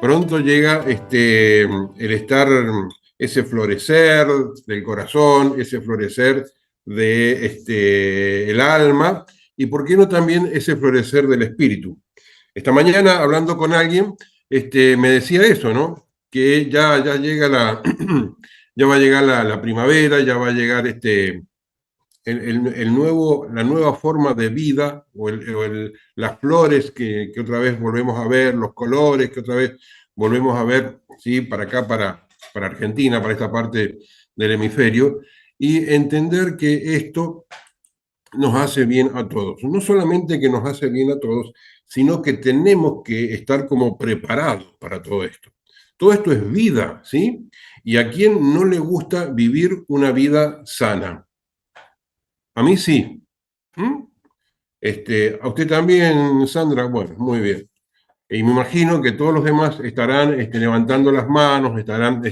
pronto llega el estar, ese florecer del corazón, ese florecer de el alma, y por qué no también ese florecer del espíritu. Esta mañana, hablando con alguien, me decía eso, ¿no? Que ya llega ya va a llegar la primavera, ya va a llegar la nueva forma de vida, las flores que otra vez volvemos a ver, los colores que otra vez volvemos a ver, ¿sí? Para acá, para Argentina, para esta parte del hemisferio, y entender que esto nos hace bien a todos. No solamente que nos hace bien a todos, sino que tenemos que estar como preparados para todo esto. Todo esto es vida, ¿sí? ¿Y a quién no le gusta vivir una vida sana? A mí sí. ¿Mm? A usted también, Sandra. Bueno, muy bien. Y me imagino que todos los demás estarán levantando las manos, estarán,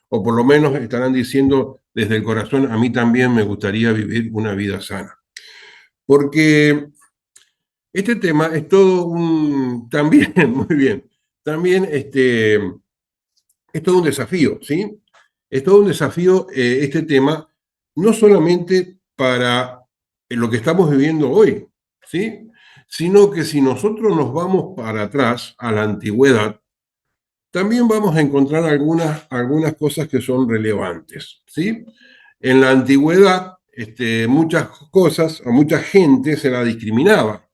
o por lo menos estarán diciendo desde el corazón, a mí también me gustaría vivir una vida sana. Porque este tema es todo también, muy bien, también es todo un desafío, ¿sí? Es todo un desafío este tema, no solamente para lo que estamos viviendo hoy, ¿sí? Sino que si nosotros nos vamos para atrás, a la antigüedad, también vamos a encontrar algunas cosas que son relevantes, ¿sí? En la antigüedad, muchas cosas, a mucha gente se la discriminaba,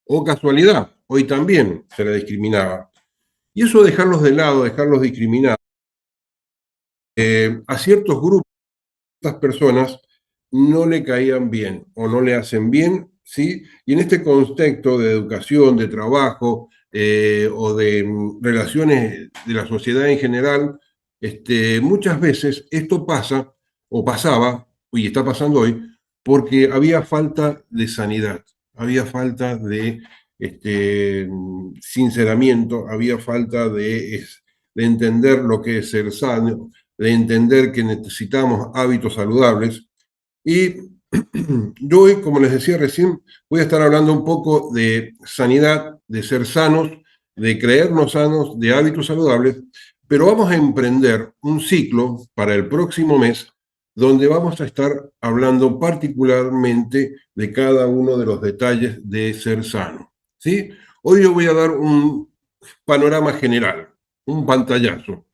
o casualidad, hoy también se la discriminaba. Y eso dejarlos de lado, dejarlos discriminados, a ciertos grupos, a estas personas no le caían bien o no le hacen bien, ¿sí? Y en este contexto de educación, de trabajo o de relaciones de la sociedad en general, muchas veces esto pasa o pasaba, y está pasando hoy, porque había falta de sanidad, había falta de sinceramiento, había falta de entender lo que es ser sano, de entender que necesitamos hábitos saludables. Y yo hoy, como les decía recién, voy a estar hablando un poco de sanidad, de ser sanos, de creernos sanos, de hábitos saludables, pero vamos a emprender un ciclo para el próximo mes donde vamos a estar hablando particularmente de cada uno de los detalles de ser sano. ¿Sí? Hoy yo voy a dar un panorama general, un pantallazo,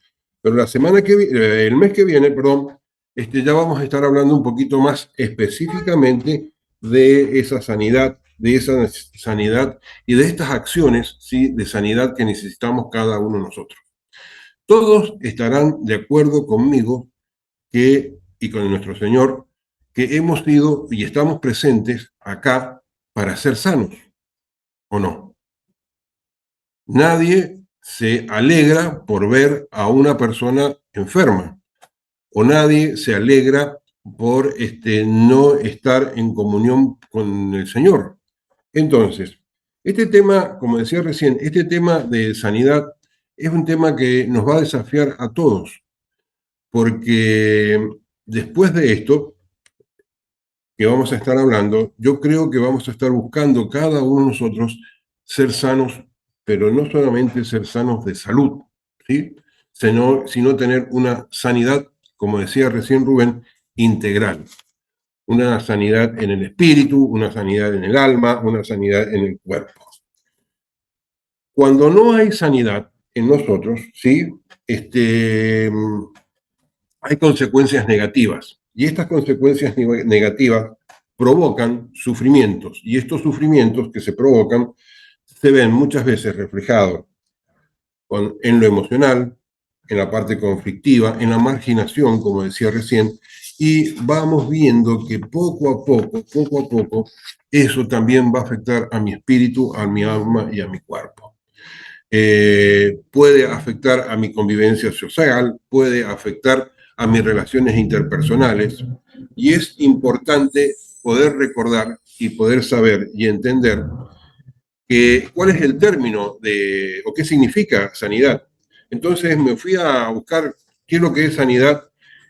pero el mes que viene, perdón, ya vamos a estar hablando un poquito más específicamente de esa sanidad y de estas acciones, ¿sí? De sanidad que necesitamos cada uno de nosotros. Todos estarán de acuerdo conmigo y con nuestro Señor que hemos sido y estamos presentes acá para ser sanos, ¿o no? Nadie se alegra por ver a una persona enferma, o nadie se alegra por no estar en comunión con el Señor. Entonces, este tema, como decía recién, este tema de sanidad es un tema que nos va a desafiar a todos, porque después de esto que vamos a estar hablando, yo creo que vamos a estar buscando cada uno de nosotros ser sanos, pero no solamente ser sanos de salud, ¿sí? Sino tener una sanidad, como decía recién Rubén, integral. Una sanidad en el espíritu, una sanidad en el alma, una sanidad en el cuerpo. Cuando no hay sanidad en nosotros, ¿sí? Hay consecuencias negativas. Y estas consecuencias negativas provocan sufrimientos. Y estos sufrimientos que se provocan se ven muchas veces reflejados en lo emocional, en la parte conflictiva, en la marginación, como decía recién, y vamos viendo que poco a poco, eso también va a afectar a mi espíritu, a mi alma y a mi cuerpo. Puede afectar a mi convivencia social, puede afectar a mis relaciones interpersonales, y es importante poder recordar y poder saber y entender cuál es el término o qué significa sanidad. Entonces me fui a buscar qué es lo que es sanidad,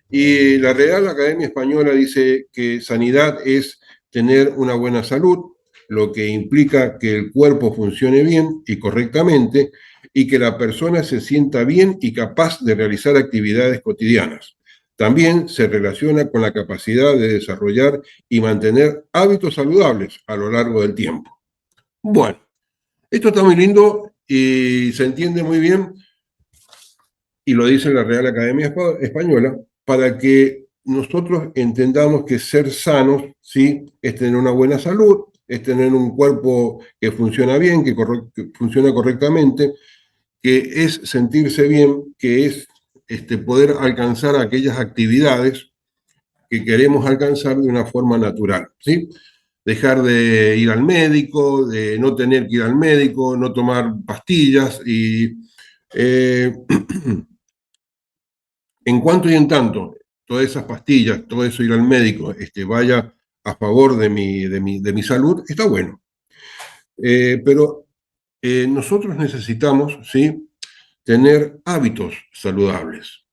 y la Real Academia Española dice que sanidad es tener una buena salud, lo que implica que el cuerpo funcione bien y correctamente y que la persona se sienta bien y capaz de realizar actividades cotidianas. También se relaciona con la capacidad de desarrollar y mantener hábitos saludables a lo largo del tiempo. Bueno, esto está muy lindo y se entiende muy bien, y lo dice la Real Academia Española, para que nosotros entendamos que ser sanos, ¿sí?, es tener una buena salud, es tener un cuerpo que funciona bien, que funciona correctamente, que es sentirse bien, que es poder alcanzar aquellas actividades que queremos alcanzar de una forma natural, ¿sí? Dejar de ir al médico, de no tener que ir al médico, no tomar pastillas y eh, en cuanto y en tanto todas esas pastillas, todo eso ir al médico, vaya a favor de mi salud, está bueno. Pero nosotros necesitamos, ¿sí?, tener hábitos saludables.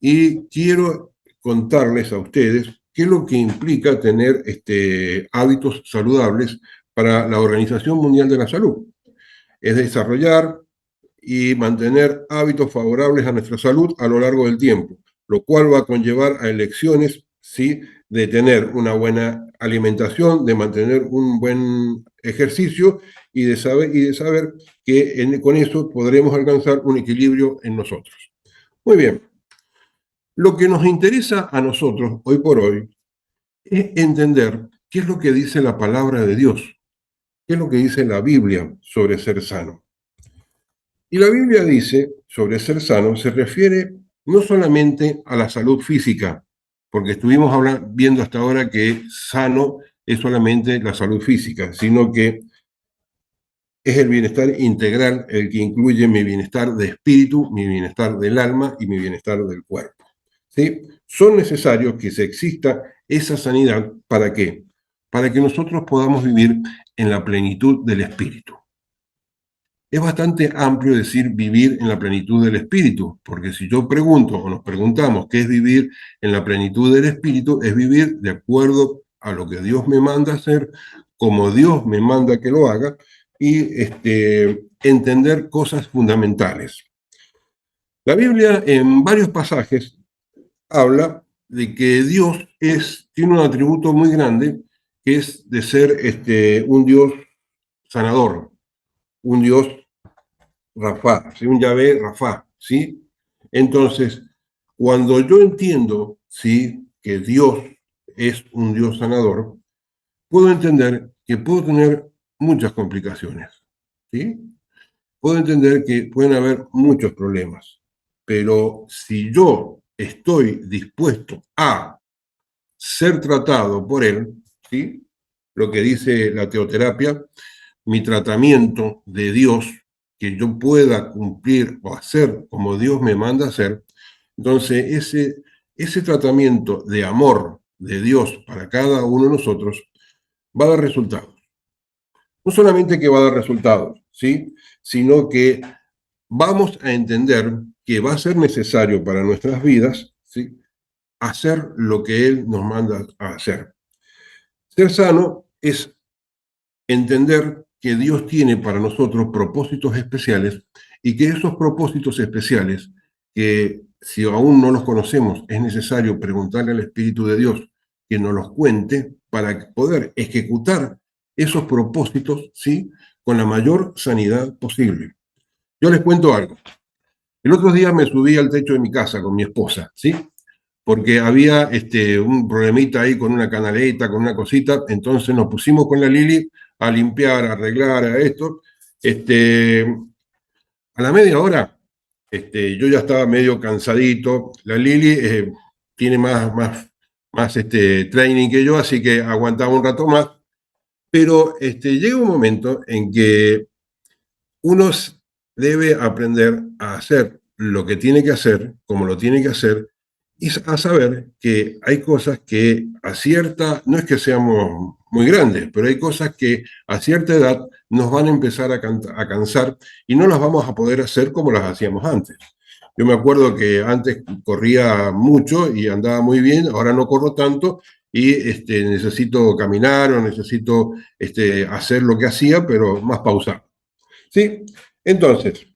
Y quiero contarles a ustedes qué es lo que implica tener hábitos saludables para la Organización Mundial de la Salud. Es desarrollar y mantener hábitos favorables a nuestra salud a lo largo del tiempo, lo cual va a conllevar a elecciones, ¿sí?, de tener una buena alimentación, de mantener un buen ejercicio y de saber que con eso podremos alcanzar un equilibrio en nosotros. Muy bien, lo que nos interesa a nosotros hoy por hoy es entender qué es lo que dice la palabra de Dios, qué es lo que dice la Biblia sobre ser sano. Y la Biblia dice sobre ser sano, se refiere no solamente a la salud física, porque estuvimos viendo hasta ahora que sano es solamente la salud física, sino que es el bienestar integral el que incluye mi bienestar de espíritu, mi bienestar del alma y mi bienestar del cuerpo. ¿Sí? Son necesarios que se exista esa sanidad. ¿Para qué? Para que nosotros podamos vivir en la plenitud del espíritu. Es bastante amplio decir vivir en la plenitud del espíritu, porque si yo pregunto o nos preguntamos qué es vivir en la plenitud del espíritu, es vivir de acuerdo a lo que Dios me manda hacer, como Dios me manda que lo haga, y entender cosas fundamentales. La Biblia en varios pasajes habla de que Dios tiene un atributo muy grande, que es de ser un Dios sanador, un Dios Rafá, ¿sí?, un Yahvé Rafá, ¿sí? Entonces, cuando yo entiendo, ¿sí?, que Dios es un Dios sanador, puedo entender que puedo tener muchas complicaciones, ¿sí? Puedo entender que pueden haber muchos problemas, pero si yo estoy dispuesto a ser tratado por Él, ¿sí?, lo que dice la teoterapia, mi tratamiento de Dios, que yo pueda cumplir o hacer como Dios me manda hacer, entonces ese tratamiento de amor de Dios para cada uno de nosotros va a dar resultados. No solamente que va a dar resultados, ¿sí?, sino que vamos a entender que va a ser necesario para nuestras vidas, ¿sí?, hacer lo que Él nos manda a hacer. Ser sano es entender que Dios tiene para nosotros propósitos especiales y que esos propósitos especiales, que si aún no los conocemos, es necesario preguntarle al Espíritu de Dios que nos los cuente para poder ejecutar esos propósitos, ¿sí?, con la mayor sanidad posible. Yo les cuento algo. El otro día me subí al techo de mi casa con mi esposa, ¿sí?, porque había un problemita ahí con una canaleta, con una cosita, entonces nos pusimos con la Lili a limpiar, a arreglar, a esto. A la media hora, yo ya estaba medio cansadito. La Lili tiene más training que yo, así que aguantaba un rato más. Pero llega un momento en que uno debe aprender a hacer lo que tiene que hacer, como lo tiene que hacer, y a saber que hay cosas que a cierta, no es que seamos muy grandes, pero hay cosas que a cierta edad nos van a empezar a cansar y no las vamos a poder hacer como las hacíamos antes. Yo me acuerdo que antes corría mucho y andaba muy bien, ahora no corro tanto y necesito caminar o necesito hacer lo que hacía, pero más pausado. ¿Sí? Entonces,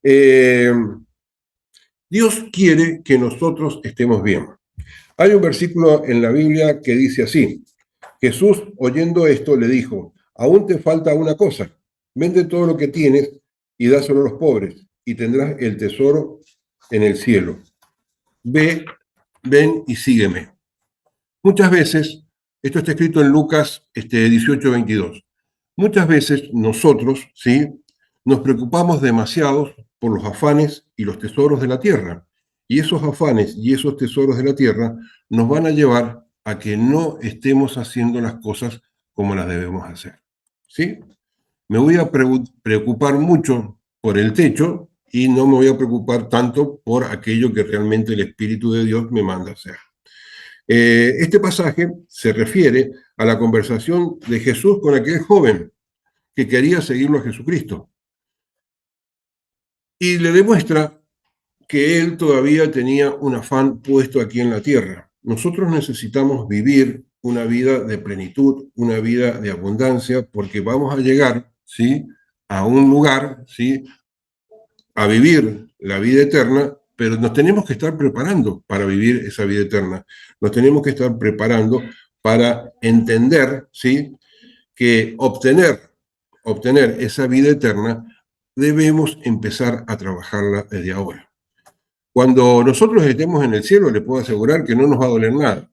eh, Dios quiere que nosotros estemos bien. Hay un versículo en la Biblia que dice así: Jesús, oyendo esto, le dijo: aún te falta una cosa, vende todo lo que tienes y dáselo a los pobres, y tendrás el tesoro en el cielo. Ve, ven y sígueme. Muchas veces, esto está escrito en Lucas 18:22, muchas veces nosotros, ¿sí?, nos preocupamos demasiado por los afanes y los tesoros de la tierra. Y esos afanes y esos tesoros de la tierra nos van a llevar a que no estemos haciendo las cosas como las debemos hacer. ¿Sí? Me voy a preocupar mucho por el techo y no me voy a preocupar tanto por aquello que realmente el Espíritu de Dios me manda hacer. Este pasaje se refiere a la conversación de Jesús con aquel joven que quería seguirlo a Jesucristo y le demuestra que él todavía tenía un afán puesto aquí en la tierra. Nosotros necesitamos vivir una vida de plenitud, una vida de abundancia, porque vamos a llegar, ¿sí?, a un lugar, ¿sí?, a vivir la vida eterna, pero nos tenemos que estar preparando para vivir esa vida eterna. Nos tenemos que estar preparando para entender, ¿sí?, que obtener esa vida eterna, debemos empezar a trabajarla desde ahora. Cuando nosotros estemos en el cielo, le puedo asegurar que no nos va a doler nada,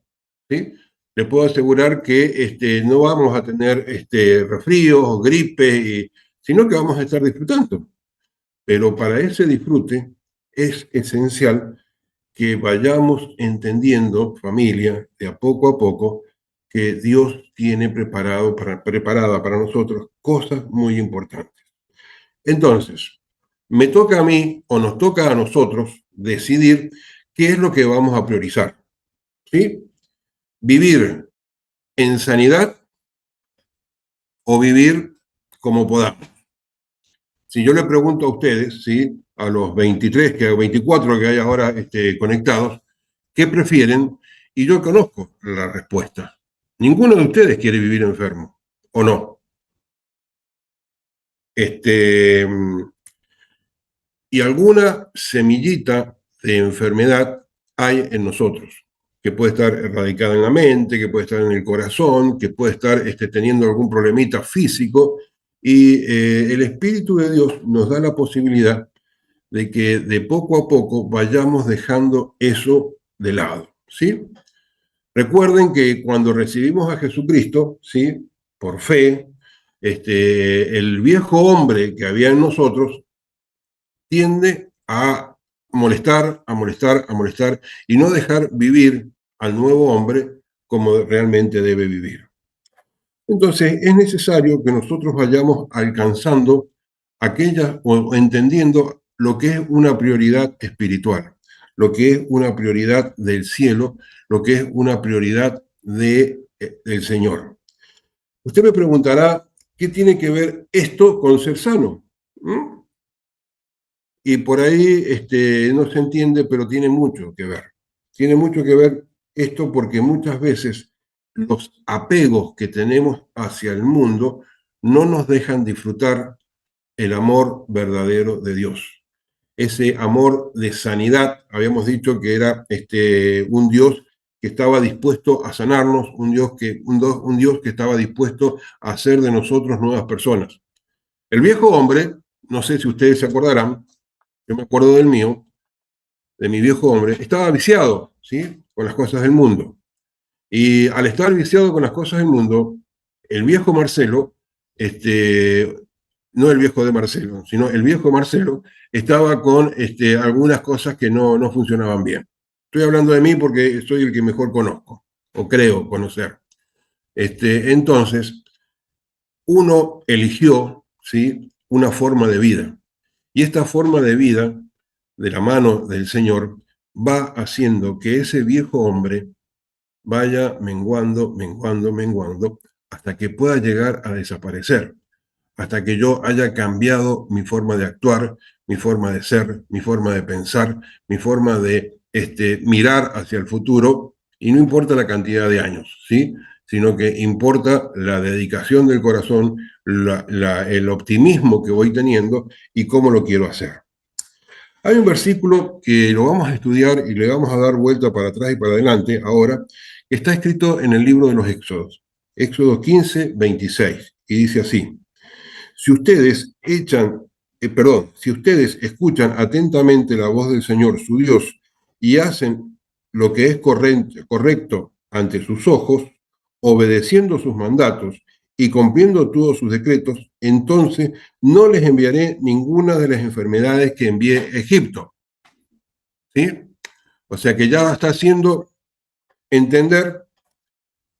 ¿sí? Le puedo asegurar que no vamos a tener resfríos o gripes, sino que vamos a estar disfrutando. Pero para ese disfrute es esencial que vayamos entendiendo, familia, de a poco, que Dios tiene preparada para nosotros cosas muy importantes. Entonces, me toca a mí o nos toca a nosotros decidir qué es lo que vamos a priorizar. ¿Sí? Vivir en sanidad o vivir como podamos. Si yo le pregunto a ustedes, ¿sí?, a los 23, 24 que hay ahora conectados, ¿qué prefieren? Y yo conozco la respuesta. Ninguno de ustedes quiere vivir enfermo, ¿o no? Y alguna semillita de enfermedad hay en nosotros, que puede estar radicada en la mente, que puede estar en el corazón, que puede estar teniendo algún problemita físico, y el Espíritu de Dios nos da la posibilidad de que de poco a poco vayamos dejando eso de lado, ¿sí? Recuerden que cuando recibimos a Jesucristo, ¿sí?, por fe, el viejo hombre que había en nosotros tiende a molestar, a molestar, a molestar y no dejar vivir al nuevo hombre como realmente debe vivir. Entonces es necesario que nosotros vayamos alcanzando aquellas o entendiendo lo que es una prioridad espiritual, lo que es una prioridad del cielo, lo que es una prioridad del Señor. Usted me preguntará, ¿qué tiene que ver esto con ser sano? ¿Mm? Y por ahí no se entiende, pero tiene mucho que ver. Tiene mucho que ver esto porque muchas veces los apegos que tenemos hacia el mundo no nos dejan disfrutar el amor verdadero de Dios. Ese amor de sanidad, habíamos dicho que era un Dios que estaba dispuesto a sanarnos, un Dios que estaba dispuesto a hacer de nosotros nuevas personas. El viejo hombre, no sé si ustedes se acordarán, yo me acuerdo del mío, de mi viejo hombre, estaba viciado, ¿sí?, con las cosas del mundo. Y al estar viciado con las cosas del mundo, el viejo Marcelo, no el viejo de Marcelo, sino el viejo Marcelo, estaba con algunas cosas que no funcionaban bien. Estoy hablando de mí porque soy el que mejor conozco, o creo conocer. Entonces, uno eligió, ¿sí?, una forma de vida. Y esta forma de vida, de la mano del Señor, va haciendo que ese viejo hombre vaya menguando, menguando, menguando, hasta que pueda llegar a desaparecer, hasta que yo haya cambiado mi forma de actuar, mi forma de ser, mi forma de pensar, mi forma de mirar hacia el futuro, Y no importa la cantidad de años, ¿sí? Sino que importa la dedicación del corazón, el optimismo que voy teniendo y cómo lo quiero hacer. Hay un versículo que lo vamos a estudiar y le vamos a dar vuelta para atrás y para adelante ahora, que está escrito en el libro de los Éxodos, Éxodo 15, 26, y dice así: si ustedes si ustedes escuchan atentamente la voz del Señor, su Dios, y hacen lo que es correcto ante sus ojos, obedeciendo sus mandatos y cumpliendo todos sus decretos, entonces no les enviaré ninguna de las enfermedades que envié a Egipto. ¿Sí? O sea que ya está haciendo entender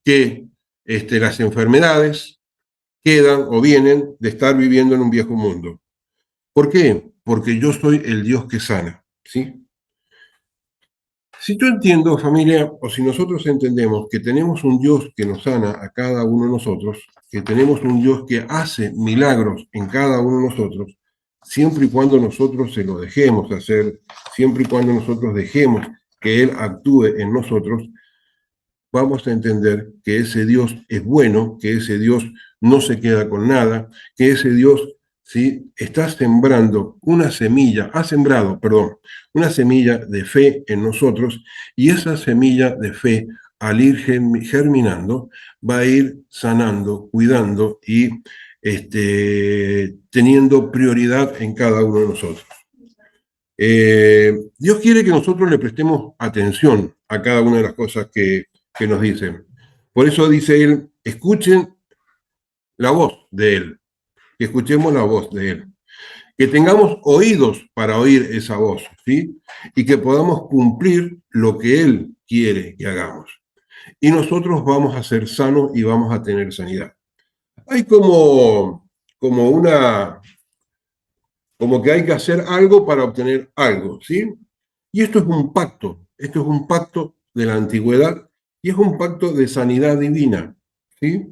que las enfermedades quedan o vienen de estar viviendo en un viejo mundo. ¿Por qué? Porque yo soy el Dios que sana, ¿sí? Si yo entiendo, familia, o si nosotros entendemos que tenemos un Dios que nos sana a cada uno de nosotros, que tenemos un Dios que hace milagros en cada uno de nosotros, siempre y cuando nosotros se lo dejemos hacer, siempre y cuando nosotros dejemos que Él actúe en nosotros, vamos a entender que ese Dios es bueno, que ese Dios no se queda con nada, que ese Dios, ¿sí?, está sembrando una semilla, ha sembrado, perdón, una semilla de fe en nosotros, y esa semilla de fe, al ir germinando, va a ir sanando, cuidando y teniendo prioridad en cada uno de nosotros. Dios quiere que nosotros le prestemos atención a cada una de las cosas que nos dicen. Por eso dice Él, escuchen la voz de Él, que escuchemos la voz de Él, que tengamos oídos para oír esa voz, ¿sí? Y que podamos cumplir lo que Él quiere que hagamos. Y nosotros vamos a ser sanos y vamos a tener sanidad. Hay como como que hay que hacer algo para obtener algo, ¿sí? Y esto es un pacto de la antigüedad y es un pacto de sanidad divina, ¿sí?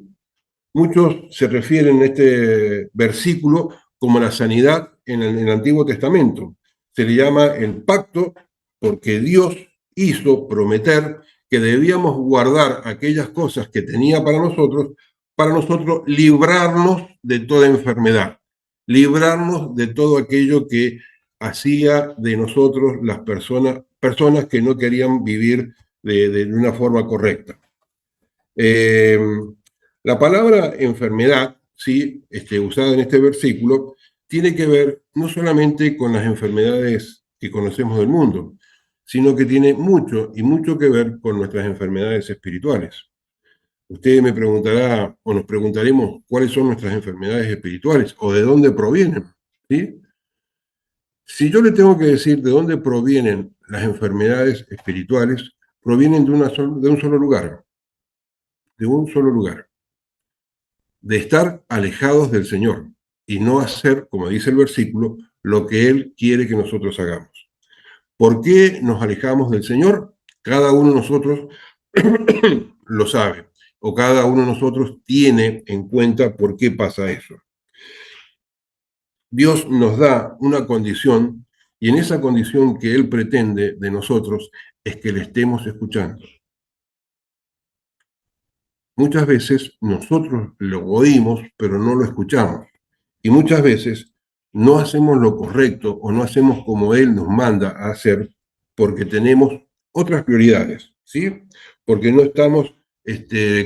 Muchos se refieren a este versículo como la sanidad en el Antiguo Testamento. Se le llama el pacto porque Dios hizo prometer que debíamos guardar aquellas cosas que tenía para nosotros librarnos de toda enfermedad, librarnos de todo aquello que hacía de nosotros las personas que no querían vivir de una forma correcta. Eh, la palabra enfermedad, ¿sí?, usada en este versículo, tiene que ver no solamente con las enfermedades que conocemos del mundo, sino que tiene mucho y mucho que ver con nuestras enfermedades espirituales. Usted me preguntará o nos preguntaremos cuáles son nuestras enfermedades espirituales o de dónde provienen, ¿sí? Si yo le tengo que decir de dónde provienen las enfermedades espirituales, provienen de un solo lugar, de un solo lugar, de estar alejados del Señor y no hacer, como dice el versículo, lo que Él quiere que nosotros hagamos. ¿Por qué nos alejamos del Señor? Cada uno de nosotros lo sabe, o cada uno de nosotros tiene en cuenta por qué pasa eso. Dios nos da una condición y en esa condición que Él pretende de nosotros es que le estemos escuchando. Muchas veces nosotros lo oímos, pero no lo escuchamos. Y muchas veces no hacemos lo correcto o no hacemos como Él nos manda a hacer porque tenemos otras prioridades, ¿sí? Porque no estamos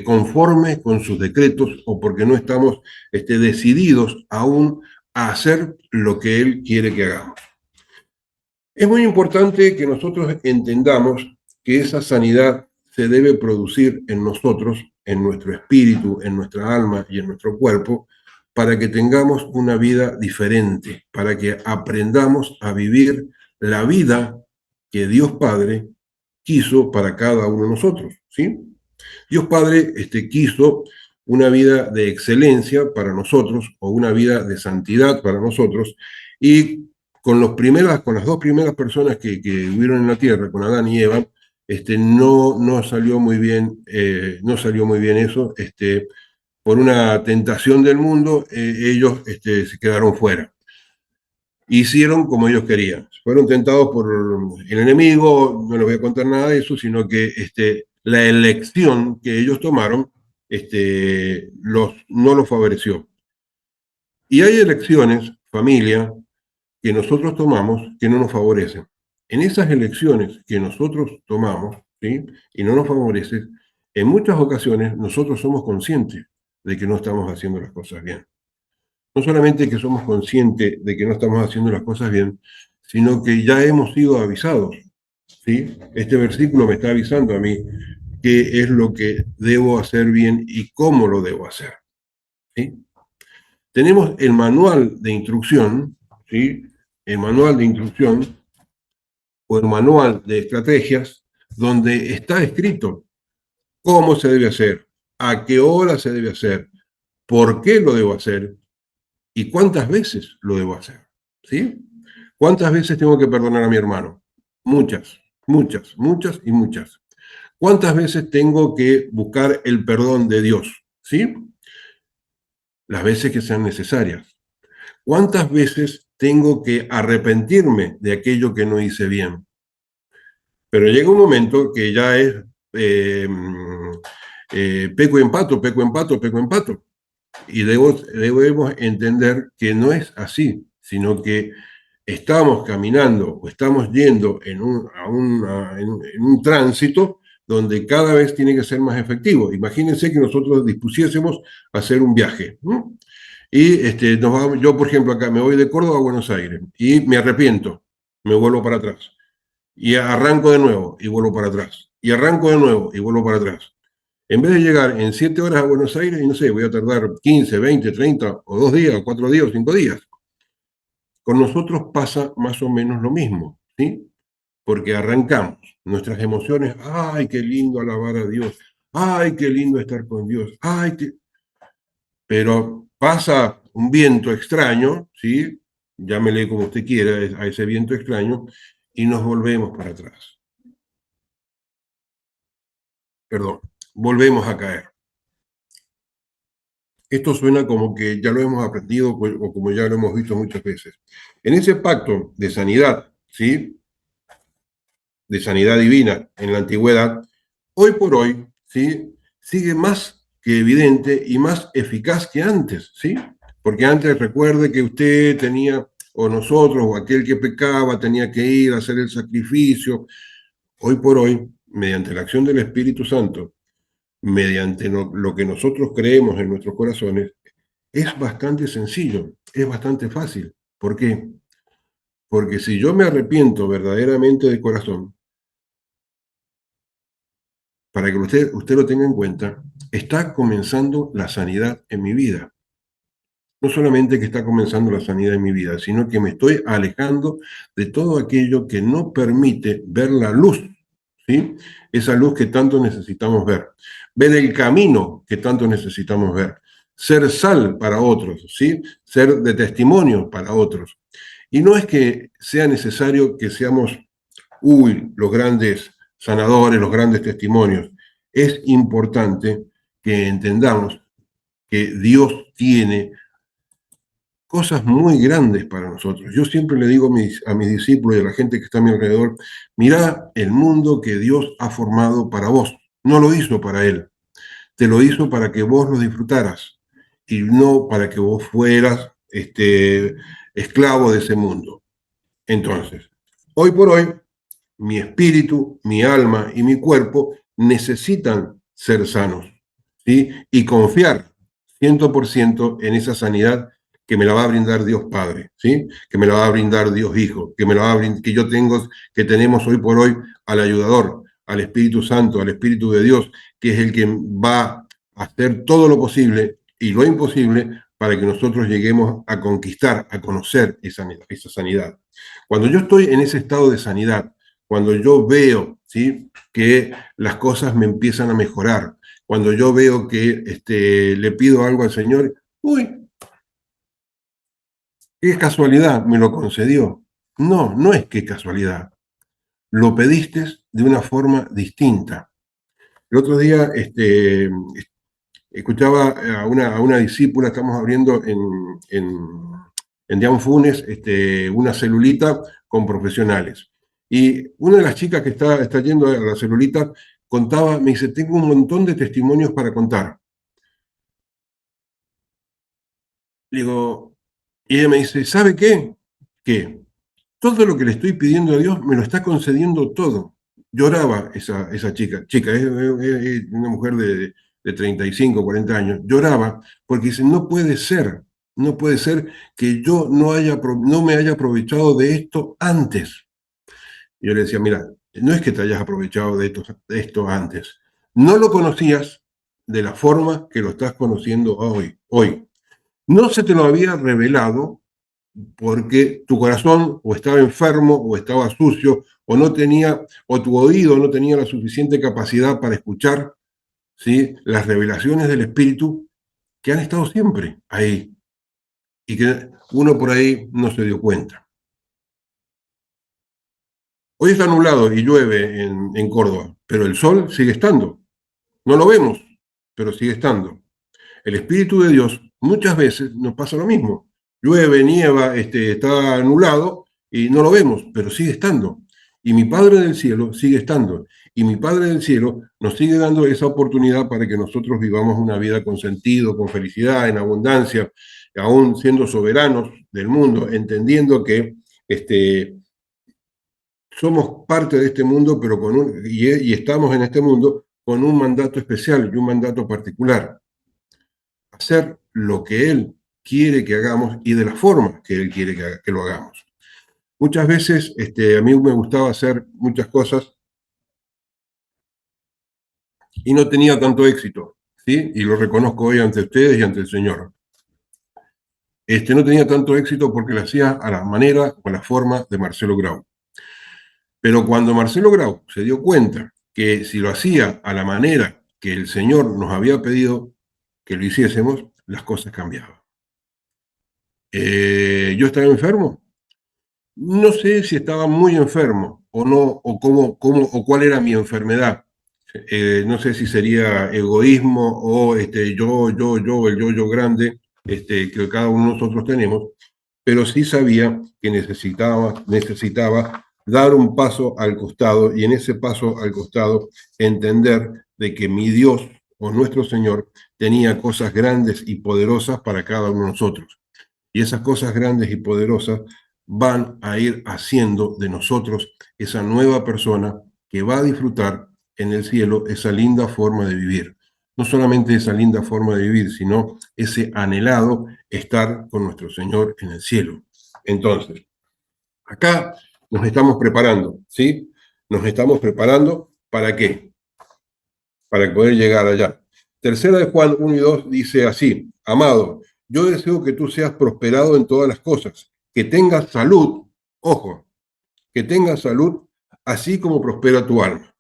conformes con sus decretos o porque no estamos decididos aún a hacer lo que Él quiere que hagamos. Es muy importante que nosotros entendamos que esa sanidad se debe producir en nosotros, en nuestro espíritu, en nuestra alma y en nuestro cuerpo, para que tengamos una vida diferente, para que aprendamos a vivir la vida que Dios Padre quiso para cada uno de nosotros, ¿sí? Dios Padre quiso una vida de excelencia para nosotros o una vida de santidad para nosotros y con las dos primeras personas que vivieron en la tierra, con Adán y Eva, no salió muy bien, no salió muy bien eso, por una tentación del mundo, ellos se quedaron fuera. Hicieron como ellos querían. Fueron tentados por el enemigo, no les voy a contar nada de eso, sino que la elección que ellos tomaron no los favoreció. Y hay elecciones, familia, que nosotros tomamos que no nos favorecen. En esas elecciones que nosotros tomamos, ¿sí? Y no nos favorecen, en muchas ocasiones nosotros somos conscientes de que no estamos haciendo las cosas bien. No solamente que somos conscientes de que no estamos haciendo las cosas bien, sino que ya hemos sido avisados, ¿sí? Este versículo me está avisando a mí qué es lo que debo hacer bien y cómo lo debo hacer, ¿sí? Tenemos el manual de instrucción, ¿sí? El manual de instrucción o el manual de estrategias donde está escrito cómo se debe hacer, a qué hora se debe hacer, por qué lo debo hacer y cuántas veces lo debo hacer, ¿sí? ¿Cuántas veces tengo que perdonar a mi hermano? Muchas, muchas, muchas y muchas. ¿Cuántas veces tengo que buscar el perdón de Dios? ¿Sí? Las veces que sean necesarias. ¿Cuántas veces tengo que arrepentirme de aquello que no hice bien? Pero llega un momento que ya es eh, peco y empato, peco, empato, peco, empato. Y debemos entender que no es así, sino que estamos caminando o estamos yendo en un tránsito donde cada vez tiene que ser más efectivo. Imagínense que nosotros dispusiésemos a hacer un viaje. ¿No? Y yo, por ejemplo, acá me voy de Córdoba a Buenos Aires y me arrepiento, me vuelvo para atrás. Y arranco de nuevo y vuelvo para atrás. Y arranco de nuevo y vuelvo para atrás. En vez de llegar en 7 horas a Buenos Aires, y no sé, voy a tardar 15, 20, 30, o 2 días, o 4 días, o 5 días. Con nosotros pasa más o menos lo mismo, ¿sí? Porque arrancamos nuestras emociones, ay, qué lindo alabar a Dios, ay, qué lindo estar con Dios, ay, qué... Pero pasa un viento extraño, ¿sí? Llámele como usted quiera a ese viento extraño, y nos volvemos para atrás. Perdón, volvemos a caer. Esto suena como que ya lo hemos aprendido o como ya lo hemos visto muchas veces. En ese pacto de sanidad, ¿sí? De sanidad divina en la antigüedad, hoy por hoy, ¿sí? Sigue más que evidente y más eficaz que antes, ¿sí? Porque antes recuerde que usted tenía, o nosotros, o aquel que pecaba, tenía que ir a hacer el sacrificio. Hoy por hoy, mediante la acción del Espíritu Santo, mediante lo que nosotros creemos en nuestros corazones, es bastante sencillo, es bastante fácil. ¿Por qué? Porque si yo me arrepiento verdaderamente de corazón, para que usted lo tenga en cuenta, está comenzando la sanidad en mi vida. No solamente que está comenzando la sanidad en mi vida, sino que me estoy alejando de todo aquello que no permite ver la luz, ¿sí? Esa luz que tanto necesitamos ver. Ver el camino que tanto necesitamos ver. Ser sal para otros, ¿sí? Ser de testimonio para otros. Y no es que sea necesario que seamos, los grandes sanadores, los grandes testimonios. Es importante que entendamos que Dios tiene cosas muy grandes para nosotros. Yo siempre le digo a mis discípulos y a la gente que está a mi alrededor, mirá el mundo que Dios ha formado para vos. No lo hizo para Él, te lo hizo para que vos lo disfrutaras y no para que vos fueras esclavo de ese mundo. Entonces, hoy por hoy, mi espíritu, mi alma y mi cuerpo necesitan ser sanos, ¿sí? Y confiar 100% en esa sanidad que me la va a brindar Dios Padre, ¿sí? Que me la va a brindar Dios Hijo, que me la va a brindar, que tenemos hoy por hoy al ayudador, al Espíritu Santo, al Espíritu de Dios, que es el que va a hacer todo lo posible y lo imposible para que nosotros lleguemos a conquistar, a conocer esa sanidad. Cuando yo estoy en ese estado de sanidad, cuando yo veo, ¿sí? Que las cosas me empiezan a mejorar, cuando yo veo que le pido algo al Señor, uy, qué casualidad, me lo concedió. No, no es que casualidad. Lo pediste de una forma distinta. El otro día escuchaba a una discípula, estamos abriendo en Dian Funes una celulita con profesionales. Y una de las chicas que está yendo a la celulita contaba, me dice, tengo un montón de testimonios para contar. Digo, y ella me dice, ¿sabe qué? Que todo lo que le estoy pidiendo a Dios me lo está concediendo todo. Lloraba esa chica, es una mujer de 35, 40 años, lloraba porque dice, no puede ser que yo no me haya aprovechado de esto antes. Y yo le decía, mira, no es que te hayas aprovechado de esto antes, no lo conocías de la forma que lo estás conociendo hoy. No se te lo había revelado porque tu corazón o estaba enfermo o estaba sucio o no tenía, o tu oído no tenía la suficiente capacidad para escuchar, ¿sí?, las revelaciones del Espíritu que han estado siempre ahí y que uno por ahí no se dio cuenta. Hoy está nublado y llueve en Córdoba, pero el sol sigue estando. No lo vemos, pero sigue estando. El Espíritu de Dios muchas veces nos pasa lo mismo. Llueve, nieva, está nublado y no lo vemos, pero sigue estando. Y mi Padre del cielo sigue estando. Y mi Padre del cielo nos sigue dando esa oportunidad para que nosotros vivamos una vida con sentido, con felicidad, en abundancia, aún siendo soberanos del mundo, entendiendo que somos parte de este mundo, pero y estamos en este mundo con un mandato especial y un mandato particular, hacer lo que Él quiere que hagamos y de la forma que Él quiere que lo hagamos. Muchas veces a mí me gustaba hacer muchas cosas y no tenía tanto éxito, ¿sí? Y lo reconozco hoy ante ustedes y ante el Señor. No tenía tanto éxito porque lo hacía a la manera o a la forma de Marcelo Grau. Pero cuando Marcelo Grau se dio cuenta que si lo hacía a la manera que el Señor nos había pedido que lo hiciésemos, las cosas cambiaban. Yo estaba enfermo. No sé si estaba muy enfermo o no, o cuál era mi enfermedad. No sé si sería egoísmo o el yo grande que cada uno de nosotros tenemos, pero sí sabía que necesitaba dar un paso al costado y en ese paso al costado entender de que mi Dios o nuestro Señor tenía cosas grandes y poderosas para cada uno de nosotros. Y esas cosas grandes y poderosas van a ir haciendo de nosotros esa nueva persona que va a disfrutar en el cielo esa linda forma de vivir. No solamente esa linda forma de vivir, sino ese anhelado estar con nuestro Señor en el cielo. Entonces, acá nos estamos preparando, ¿sí? Nos estamos preparando ¿para qué? Para poder llegar allá. Tercera de Juan 1 y 2 dice así, amado, yo deseo que tú seas prosperado en todas las cosas, que tengas salud, ojo, que tengas salud, así como prospera tu alma.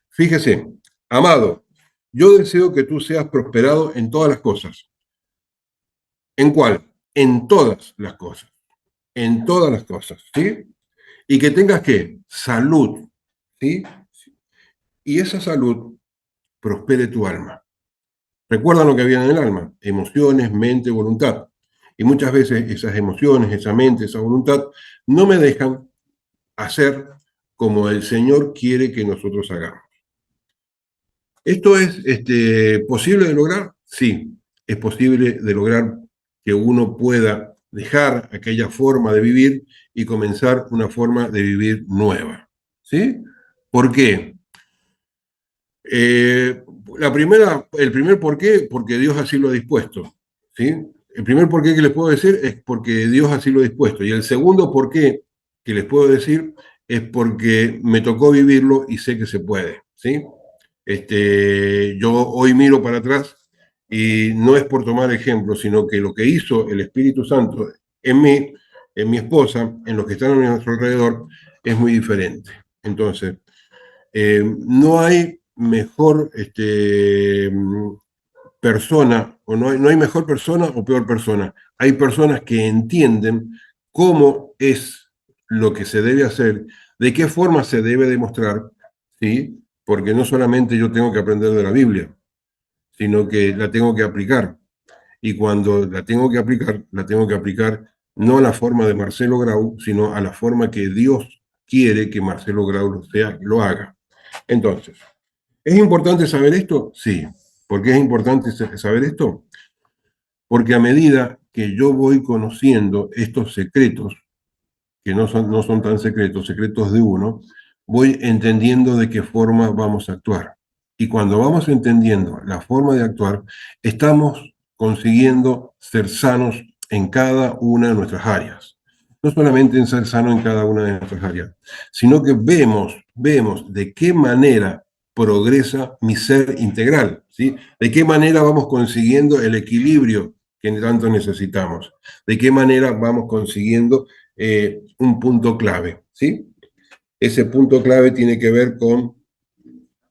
Fíjese, amado, yo deseo que tú seas prosperado en todas las cosas. ¿En cuál? En todas las cosas. En todas las cosas, ¿sí? Y que tengas ¿qué? Salud, ¿sí? Y esa salud prospere tu alma. Recuerdan lo que había en el alma, emociones, mente, voluntad. Y muchas veces esas emociones, esa mente, esa voluntad no me dejan hacer como el Señor quiere que nosotros hagamos. ¿Esto es posible de lograr? Sí, es posible de lograr que uno pueda dejar aquella forma de vivir y comenzar una forma de vivir nueva. ¿Sí? ¿Por qué? Eh, el primer por qué, porque Dios así lo ha dispuesto. ¿Sí? El primer por qué que les puedo decir es porque Dios así lo ha dispuesto. Y el segundo por qué que les puedo decir es porque me tocó vivirlo y sé que se puede. ¿Sí? Yo hoy miro para atrás y no es por tomar ejemplo, sino que lo que hizo el Espíritu Santo en mí, en mi esposa, en los que están a nuestro alrededor, es muy diferente. Entonces, no hay mejor persona, o no hay mejor persona o peor persona. Hay personas que entienden cómo es lo que se debe hacer, de qué forma se debe demostrar, ¿sí? Porque no solamente yo tengo que aprender de la Biblia, sino que la tengo que aplicar. Y cuando la tengo que aplicar no a la forma de Marcelo Grau, sino a la forma que Dios quiere que Marcelo Grau lo haga. Entonces, ¿Es importante saber esto? Sí. ¿Por qué es importante saber esto? Porque a medida que yo voy conociendo estos secretos, que no son tan secretos, secretos de uno, voy entendiendo de qué forma vamos a actuar. Y cuando vamos entendiendo la forma de actuar, estamos consiguiendo ser sanos en cada una de nuestras áreas. No solamente en ser sano en cada una de nuestras áreas, sino que vemos de qué manera progresa mi ser integral, ¿sí? De qué manera vamos consiguiendo el equilibrio que tanto necesitamos, de qué manera vamos consiguiendo un punto clave, ¿sí? Ese punto clave tiene que ver con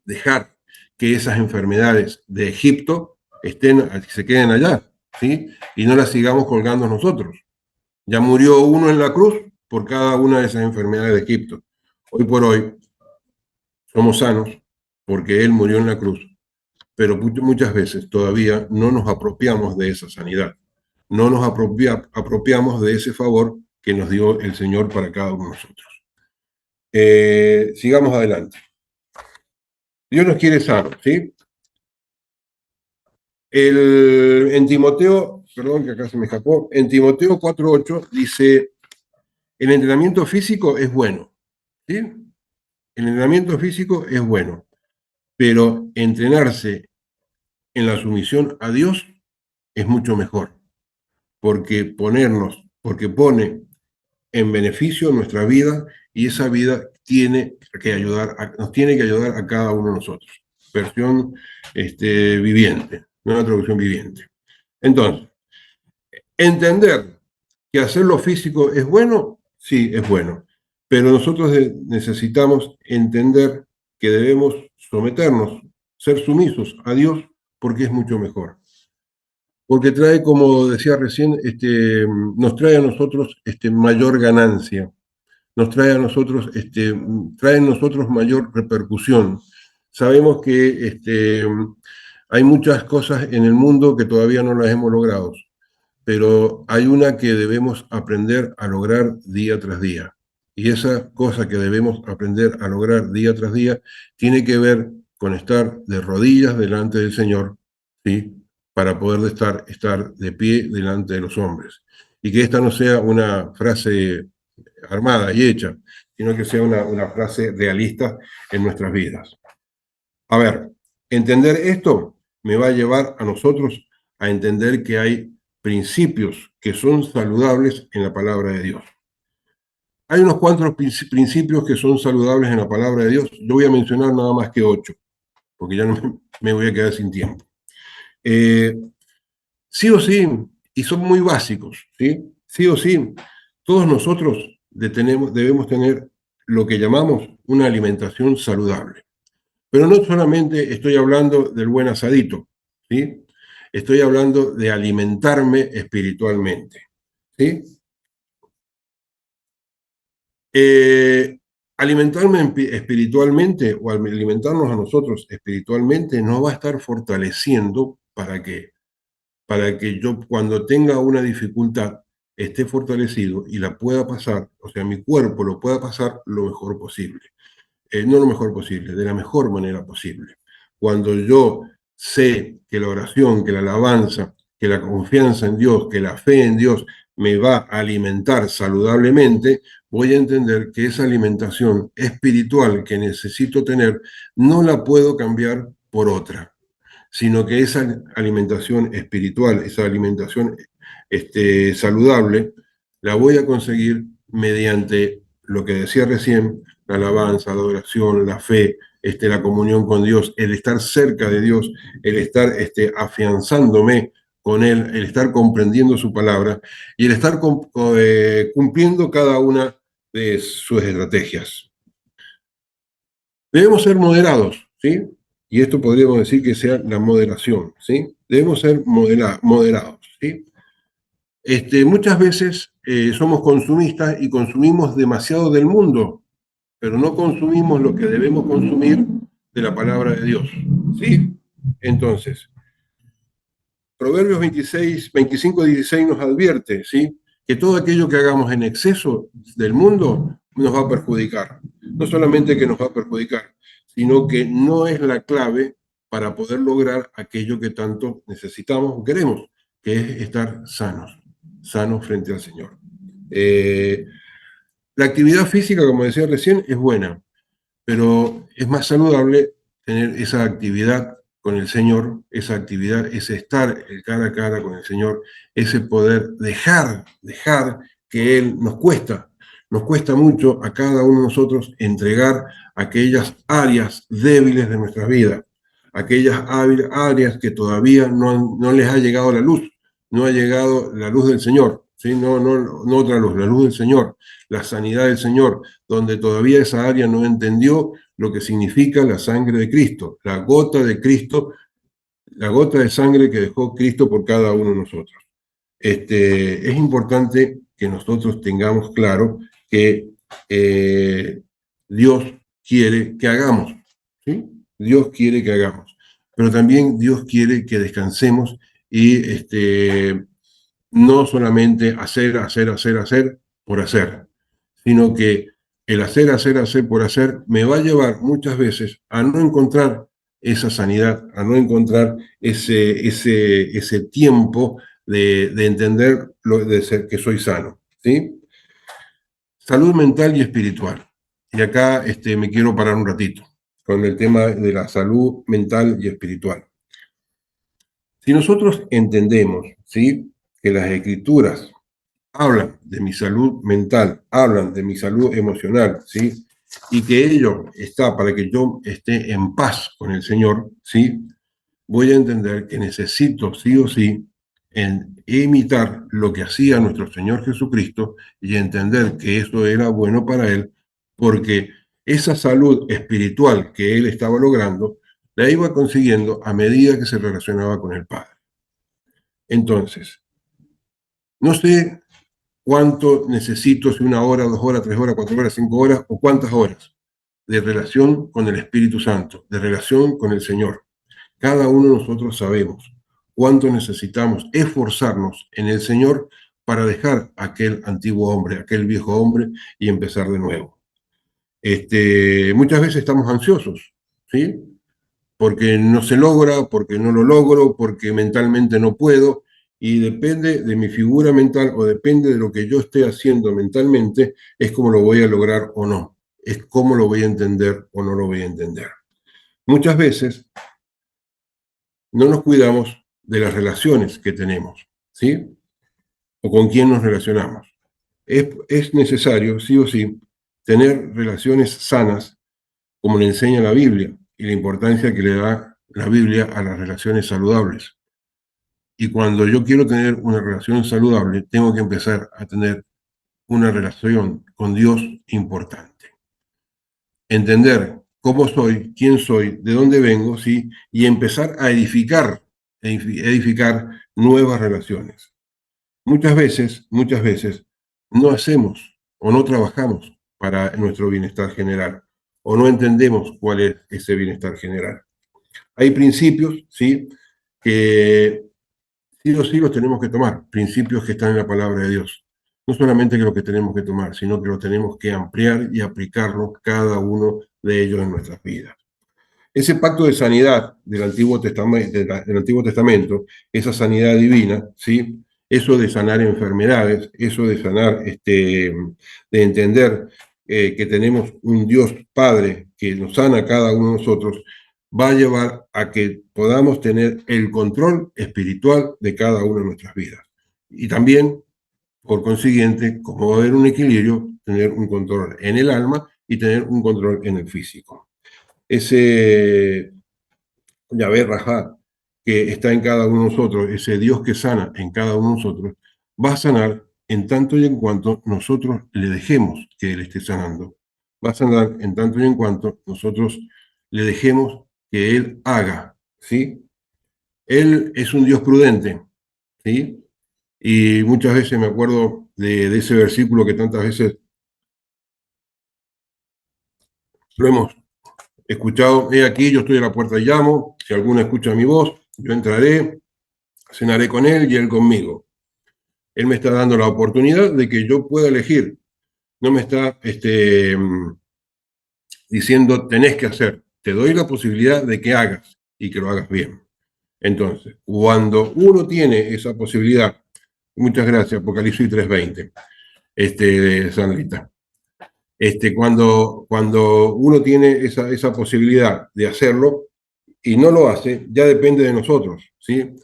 dejar que esas enfermedades de Egipto se queden allá, ¿sí? Y no las sigamos colgando nosotros. Ya murió uno en la cruz por cada una de esas enfermedades de Egipto. Hoy por hoy somos sanos porque Él murió en la cruz, pero muchas veces todavía no nos apropiamos de esa sanidad. No nos apropiamos de ese favor que nos dio el Señor para cada uno de nosotros. Sigamos adelante. Dios nos quiere sanos, ¿sí? En Timoteo, perdón que acá se me escapó, en Timoteo 4:8 dice, el entrenamiento físico es bueno, ¿sí? El entrenamiento físico es bueno, pero entrenarse en la sumisión a Dios es mucho mejor, porque pone en beneficio nuestra vida y esa vida nos tiene que ayudar a cada uno de nosotros. Versión viviente, nueva traducción viviente. Entonces, entender que hacer lo físico es bueno, sí, es bueno, pero nosotros necesitamos entender que debemos someternos, ser sumisos a Dios porque es mucho mejor. Porque trae, como decía recién, nos trae a nosotros mayor ganancia, nos trae a nosotros, trae en nosotros mayor repercusión. Sabemos que hay muchas cosas en el mundo que todavía no las hemos logrado, pero hay una que debemos aprender a lograr día tras día. Y esa cosa que debemos aprender a lograr día tras día tiene que ver con estar de rodillas delante del Señor, ¿sí? Para poder estar de pie delante de los hombres. Y que esta no sea una frase armada y hecha, sino que sea una frase realista en nuestras vidas. A ver, entender esto me va a llevar a nosotros a entender que hay principios que son saludables en la palabra de Dios. Hay unos cuantos principios que son saludables en la palabra de Dios. Yo voy a mencionar nada más que 8, porque ya no me voy a quedar sin tiempo. Sí o sí, y son muy básicos, ¿sí? Sí o sí, todos nosotros debemos tener lo que llamamos una alimentación saludable. Pero no solamente estoy hablando del buen asadito, ¿sí? Estoy hablando de alimentarme espiritualmente, ¿sí? Eh, alimentarme espiritualmente o alimentarnos a nosotros espiritualmente nos va a estar fortaleciendo para que yo cuando tenga una dificultad esté fortalecido y la pueda pasar, o sea, mi cuerpo lo pueda pasar lo mejor posible. No lo mejor posible, de la mejor manera posible. Cuando yo sé que la oración, que la alabanza, que la confianza en Dios, que la fe en Dios me va a alimentar saludablemente, voy a entender que esa alimentación espiritual que necesito tener no la puedo cambiar por otra, sino que esa alimentación espiritual, esa alimentación saludable, la voy a conseguir mediante lo que decía recién, la alabanza, la adoración, la fe, la comunión con Dios, el estar cerca de Dios, el estar afianzándome con Él, el estar comprendiendo su palabra y el estar cumpliendo cada una de sus estrategias. Debemos ser moderados, ¿sí? Y esto podríamos decir que sea la moderación, ¿sí? Debemos ser moderados, ¿sí? Muchas veces somos consumistas y consumimos demasiado del mundo, pero no consumimos lo que debemos consumir de la palabra de Dios, ¿sí? Entonces, Proverbios 25-16 nos advierte, ¿sí? Que todo aquello que hagamos en exceso del mundo nos va a perjudicar. No solamente que nos va a perjudicar, sino que no es la clave para poder lograr aquello que tanto necesitamos o queremos, que es estar sanos, sanos frente al Señor. La actividad física, como decía recién, es buena, pero es más saludable tener esa actividad con el Señor, esa actividad, ese estar el cara a cara con el Señor, ese poder dejar que Él nos cuesta mucho a cada uno de nosotros entregar aquellas áreas débiles de nuestra vida, aquellas áreas que todavía no les ha llegado la luz, no ha llegado la luz del Señor, ¿sí? No otra luz, la luz del Señor, la sanidad del Señor, donde todavía esa área no entendió lo que significa la sangre de Cristo, la gota de Cristo, la gota de sangre que dejó Cristo por cada uno de nosotros. Es importante que nosotros tengamos claro que Dios quiere que hagamos, ¿sí? Dios quiere que hagamos, pero también Dios quiere que descansemos y no solamente hacer por hacer, sino que el hacer por hacer me va a llevar muchas veces a no encontrar esa sanidad, a no encontrar ese tiempo de entender de ser que soy sano, ¿sí? Salud mental y espiritual. Y acá me quiero parar un ratito con el tema de la salud mental y espiritual. Si nosotros entendemos, ¿sí?, que las escrituras hablan de mi salud mental, hablan de mi salud emocional, ¿sí? Y que ello está para que yo esté en paz con el Señor, ¿sí? Voy a entender que necesito, sí o sí, en imitar lo que hacía nuestro Señor Jesucristo y entender que eso era bueno para Él, porque esa salud espiritual que Él estaba logrando, la iba consiguiendo a medida que se relacionaba con el Padre. Entonces, no sé cuánto necesito, si 1 hora, 2 horas, 3 horas, 4 horas, 5 horas o cuántas horas de relación con el Espíritu Santo, de relación con el Señor. Cada uno de nosotros sabemos cuánto necesitamos esforzarnos en el Señor para dejar aquel antiguo hombre, aquel viejo hombre y empezar de nuevo. Muchas veces estamos ansiosos, ¿sí? Porque no se logra, porque no lo logro, porque mentalmente no puedo, y depende de mi figura mental o depende de lo que yo esté haciendo mentalmente, es cómo lo voy a lograr o no, es cómo lo voy a entender o no lo voy a entender. Muchas veces no nos cuidamos de las relaciones que tenemos, ¿sí? O con quién nos relacionamos. Es necesario, sí o sí, tener relaciones sanas, como le enseña la Biblia, y la importancia que le da la Biblia a las relaciones saludables. Y cuando yo quiero tener una relación saludable, tengo que empezar a tener una relación con Dios importante. Entender cómo soy, quién soy, de dónde vengo, ¿sí? Y empezar a edificar nuevas relaciones. Muchas veces, no hacemos o no trabajamos para nuestro bienestar general o no entendemos cuál es ese bienestar general. Hay principios, ¿sí?, que sí o sí los tenemos que tomar, principios que están en la palabra de Dios. No solamente que lo que tenemos que tomar, sino que lo tenemos que ampliar y aplicarlo cada uno de ellos en nuestras vidas. Ese pacto de sanidad del Antiguo Testamento, esa sanidad divina, ¿sí? Eso de sanar enfermedades, eso de sanar, de entender que tenemos un Dios Padre que nos sana a cada uno de nosotros, va a llevar a que podamos tener el control espiritual de cada una de nuestras vidas. Y también, por consiguiente, como va a haber un equilibrio, tener un control en el alma y tener un control en el físico. Ese Yahvé Rajá, que está en cada uno de nosotros, ese Dios que sana en cada uno de nosotros, va a sanar en tanto y en cuanto nosotros le dejemos que Él esté sanando. Va a sanar en tanto y en cuanto nosotros le dejemos que Él haga, ¿sí? Él es un Dios prudente, ¿sí? Y muchas veces me acuerdo de ese versículo que tantas veces lo hemos escuchado. He aquí, yo estoy a la puerta y llamo. Si alguno escucha mi voz, yo entraré, cenaré con él y él conmigo. Él me está dando la oportunidad de que yo pueda elegir. No me está diciendo tenés que hacer, te doy la posibilidad de que hagas y que lo hagas bien. Entonces, cuando uno tiene esa posibilidad, muchas gracias, Apocalipsis 3:20, Sandrita. Cuando uno tiene esa posibilidad de hacerlo y no lo hace, ya depende de nosotros, ¿sí?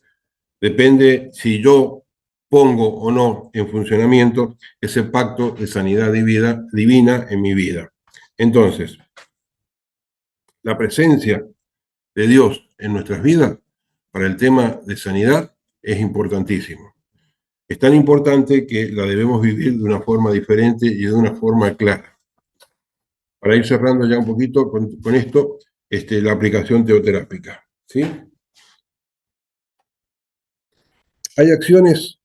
Depende si yo pongo o no en funcionamiento ese pacto de sanidad divina en mi vida. Entonces, la presencia de Dios en nuestras vidas para el tema de sanidad es importantísimo. Es tan importante que la debemos vivir de una forma diferente y de una forma clara. Para ir cerrando ya un poquito con esto, la aplicación teoterápica, ¿sí? Hay acciones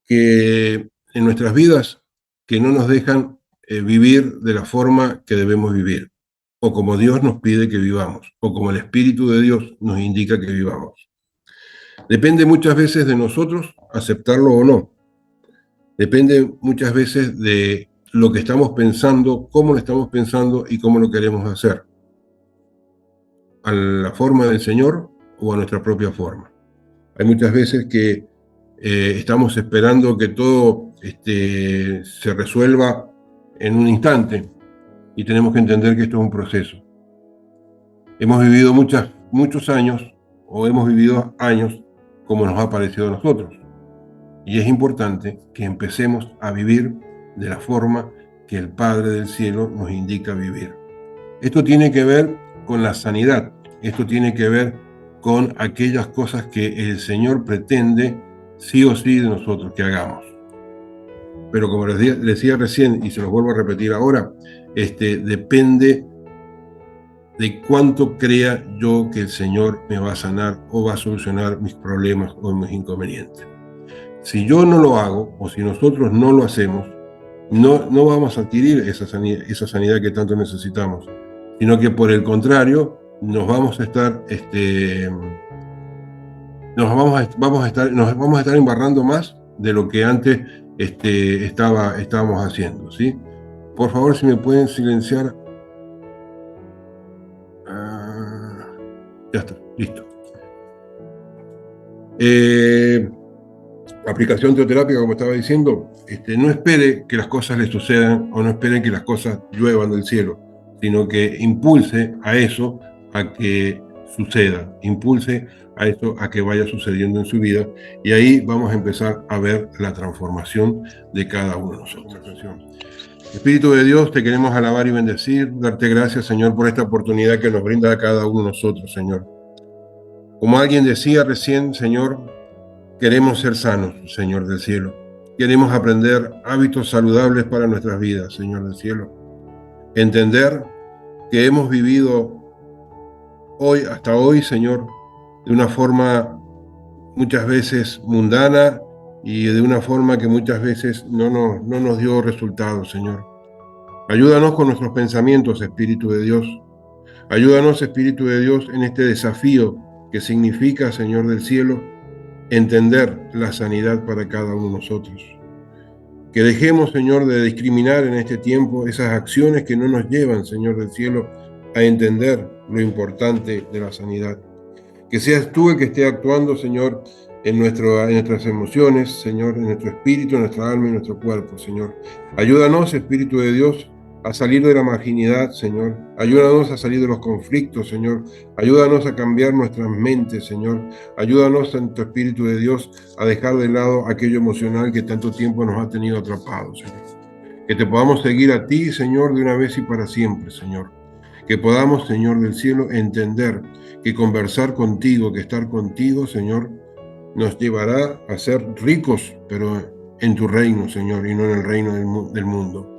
que en nuestras vidas que no nos dejan vivir de la forma que debemos vivir, o como Dios nos pide que vivamos, o como el Espíritu de Dios nos indica que vivamos. Depende muchas veces de nosotros aceptarlo o no. Depende muchas veces de lo que estamos pensando, cómo lo estamos pensando y cómo lo queremos hacer. A la forma del Señor o a nuestra propia forma. Hay muchas veces que estamos esperando que todo se resuelva en un instante y tenemos que entender que esto es un proceso. Hemos vivido muchos años o hemos vivido años como nos ha parecido a nosotros. Y es importante que empecemos a vivir de la forma que el Padre del Cielo nos indica vivir. Esto tiene que ver con la sanidad, esto tiene que ver con aquellas cosas que el Señor pretende sí o sí de nosotros que hagamos. Pero como les decía recién, y se los vuelvo a repetir ahora, depende de cuánto crea yo que el Señor me va a sanar o va a solucionar mis problemas o mis inconvenientes. Si yo no lo hago, o si nosotros no lo hacemos, no vamos a adquirir esa sanidad que tanto necesitamos, sino que por el contrario, nos vamos a estar, nos vamos a estar embarrando más de lo que antes estábamos haciendo, ¿sí? Por favor, si me pueden silenciar. Ya está, listo. Aplicación teoterápica, como estaba diciendo, no espere que las cosas le sucedan o no espere que las cosas lluevan del cielo, sino que impulse a eso a que suceda, impulse a eso a que vaya sucediendo en su vida y ahí vamos a empezar a ver la transformación de cada uno de nosotros. Espíritu de Dios, te queremos alabar y bendecir, darte gracias, Señor, por esta oportunidad que nos brinda a cada uno de nosotros, Señor. Como alguien decía recién, Señor, queremos ser sanos, Señor del cielo. Queremos aprender hábitos saludables para nuestras vidas, Señor del cielo. Entender que hemos vivido hasta hoy, Señor, de una forma muchas veces mundana y de una forma que muchas veces no nos dio resultados, Señor. Ayúdanos con nuestros pensamientos, Espíritu de Dios. Ayúdanos, Espíritu de Dios, en este desafío que significa, Señor del cielo, entender la sanidad para cada uno de nosotros. Que dejemos, Señor, de discriminar en este tiempo esas acciones que no nos llevan, Señor del cielo, a entender lo importante de la sanidad. Que seas tú el que esté actuando, Señor, en nuestras emociones, Señor, en nuestro espíritu, en nuestra alma y en nuestro cuerpo, Señor. Ayúdanos, Espíritu de Dios, a salir de la marginidad, Señor. Ayúdanos a salir de los conflictos, Señor. Ayúdanos a cambiar nuestras mentes, Señor. Ayúdanos, Santo Espíritu de Dios, a dejar de lado aquello emocional que tanto tiempo nos ha tenido atrapados, Señor. Que te podamos seguir a ti, Señor, de una vez y para siempre, Señor. Que podamos, Señor del cielo, entender que conversar contigo, que estar contigo, Señor, nos llevará a ser ricos, pero en tu reino, Señor, y no en el reino del mundo.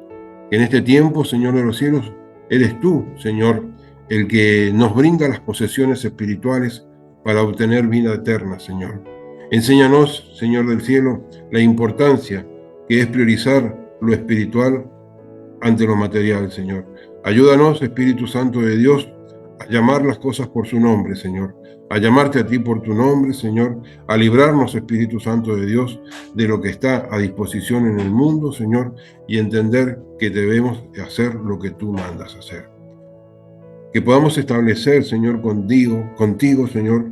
En este tiempo, Señor de los cielos, eres tú, Señor, el que nos brinda las posesiones espirituales para obtener vida eterna, Señor. Enséñanos, Señor del cielo, la importancia que es priorizar lo espiritual ante lo material, Señor. Ayúdanos, Espíritu Santo de Dios, a llamar las cosas por su nombre, Señor. A llamarte a ti por tu nombre, Señor. A librarnos, Espíritu Santo de Dios, de lo que está a disposición en el mundo, Señor, y entender que debemos hacer lo que tú mandas hacer. que podamos establecer, Señor, contigo, Señor,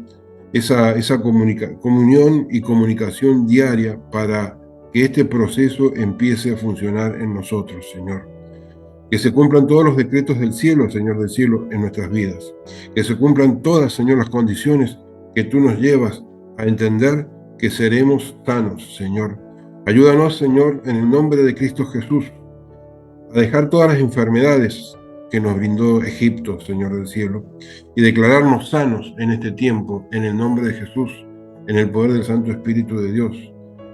esa comunión y comunicación diaria para que este proceso empiece a funcionar en nosotros, Señor. Que se cumplan todos los decretos del cielo, Señor del cielo, en nuestras vidas. Que se cumplan todas, Señor, las condiciones que tú nos llevas a entender que seremos sanos, Señor. Ayúdanos, Señor, en el nombre de Cristo Jesús, a dejar todas las enfermedades que nos brindó Egipto, Señor del cielo, y declararnos sanos en este tiempo, en el nombre de Jesús, en el poder del Santo Espíritu de Dios,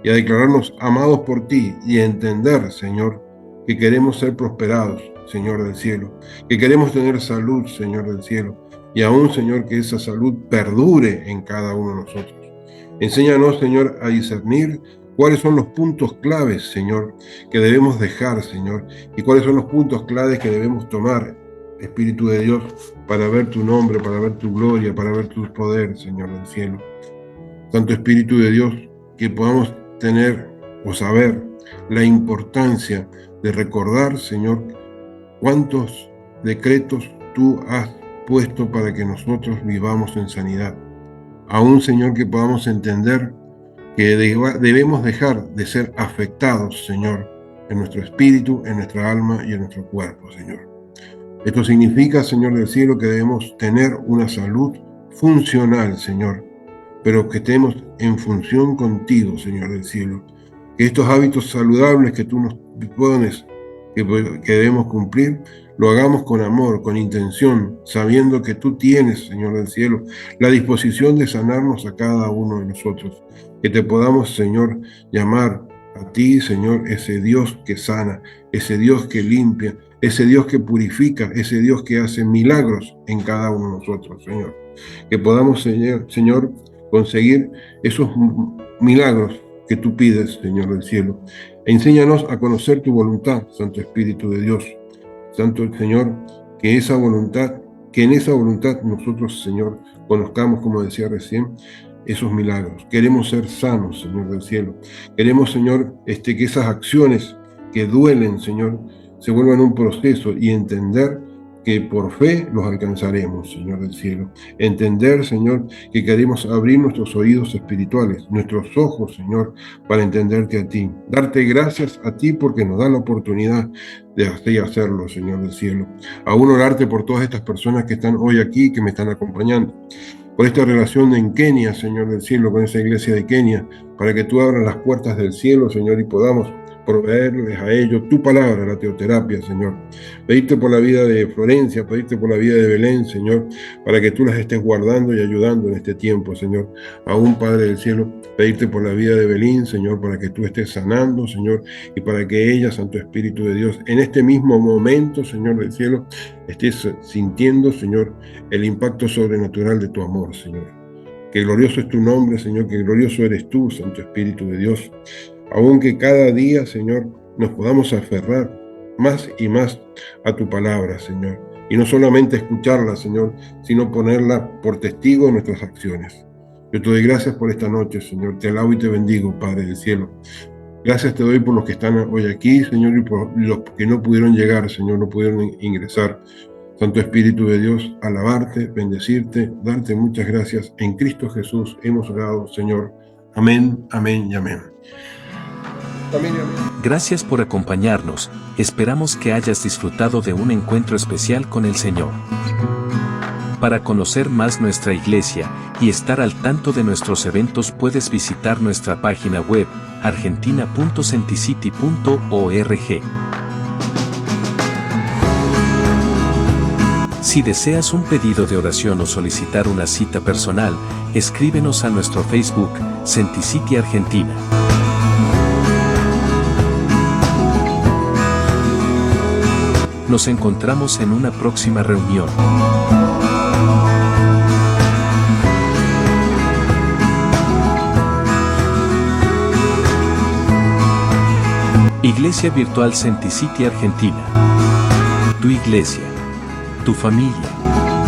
y a declararnos amados por ti y a entender, Señor, que queremos ser prosperados, Señor del cielo, que queremos tener salud, Señor del cielo, y aún, Señor, que esa salud perdure en cada uno de nosotros. Enséñanos, Señor, a discernir cuáles son los puntos claves, Señor, que debemos dejar, Señor, y cuáles son los puntos claves que debemos tomar, Espíritu de Dios, para ver tu nombre, para ver tu gloria, para ver tu poder, Señor del cielo. Santo Espíritu de Dios, que podamos tener o saber la importancia de recordar, Señor, cuántos decretos tú has puesto para que nosotros vivamos en sanidad. Aún, Señor, que podamos entender que debemos dejar de ser afectados, Señor, en nuestro espíritu, en nuestra alma y en nuestro cuerpo, Señor. Esto significa, Señor del cielo, que debemos tener una salud funcional, Señor, pero que estemos en función contigo, Señor del cielo. Que estos hábitos saludables que tú nos pones, que debemos cumplir, lo hagamos con amor, con intención, sabiendo que tú tienes, Señor del cielo, la disposición de sanarnos a cada uno de nosotros. Que te podamos, Señor, llamar a ti, Señor, ese Dios que sana, ese Dios que limpia, ese Dios que purifica, ese Dios que hace milagros en cada uno de nosotros, Señor. Que podamos, Señor, conseguir esos milagros que tú pides, Señor del cielo. Enséñanos a conocer tu voluntad, Santo Espíritu de Dios. Santo Señor, que en esa voluntad nosotros, Señor, conozcamos, como decía recién, esos milagros. Queremos ser sanos, Señor del cielo. Queremos, Señor, que esas acciones que duelen, Señor, se vuelvan un proceso y entender que por fe los alcanzaremos, Señor del cielo. Entender, Señor, que queremos abrir nuestros oídos espirituales, nuestros ojos, Señor, para entenderte a ti. Darte gracias a ti porque nos da la oportunidad de hacerlo, Señor del cielo. Aún orarte por todas estas personas que están hoy aquí, que me están acompañando. Por esta relación en Kenia, Señor del cielo, con esa iglesia de Kenia, para que tú abras las puertas del cielo, Señor, y podamos proveerles a ellos tu palabra, la teoterapia, Señor. Pedirte por la vida de Florencia, pedirte por la vida de Belén, Señor, para que tú las estés guardando y ayudando en este tiempo, Señor. Aún, Padre del cielo, pedirte por la vida de Belén, Señor, para que tú estés sanando, Señor, y para que ella, Santo Espíritu de Dios, en este mismo momento, Señor del cielo, estés sintiendo, Señor, el impacto sobrenatural de tu amor, Señor. Que glorioso es tu nombre, Señor, que glorioso eres tú, Santo Espíritu de Dios. Aunque cada día, Señor, nos podamos aferrar más y más a tu palabra, Señor. Y no solamente escucharla, Señor, sino ponerla por testigo en nuestras acciones. Yo te doy gracias por esta noche, Señor. Te alabo y te bendigo, Padre del cielo. Gracias te doy por los que están hoy aquí, Señor, y por los que no pudieron llegar, Señor, no pudieron ingresar. Santo Espíritu de Dios, alabarte, bendecirte, darte muchas gracias. En Cristo Jesús hemos orado, Señor. Amén, amén y amén. Gracias por acompañarnos, esperamos que hayas disfrutado de un encuentro especial con el Señor. Para conocer más nuestra iglesia y estar al tanto de nuestros eventos puedes visitar nuestra página web argentina.senticity.org. Si deseas un pedido de oración o solicitar una cita personal, escríbenos a nuestro Facebook, Senticity Argentina. Nos encontramos en una próxima reunión. Iglesia Virtual Senticity Argentina. Tu iglesia. Tu familia.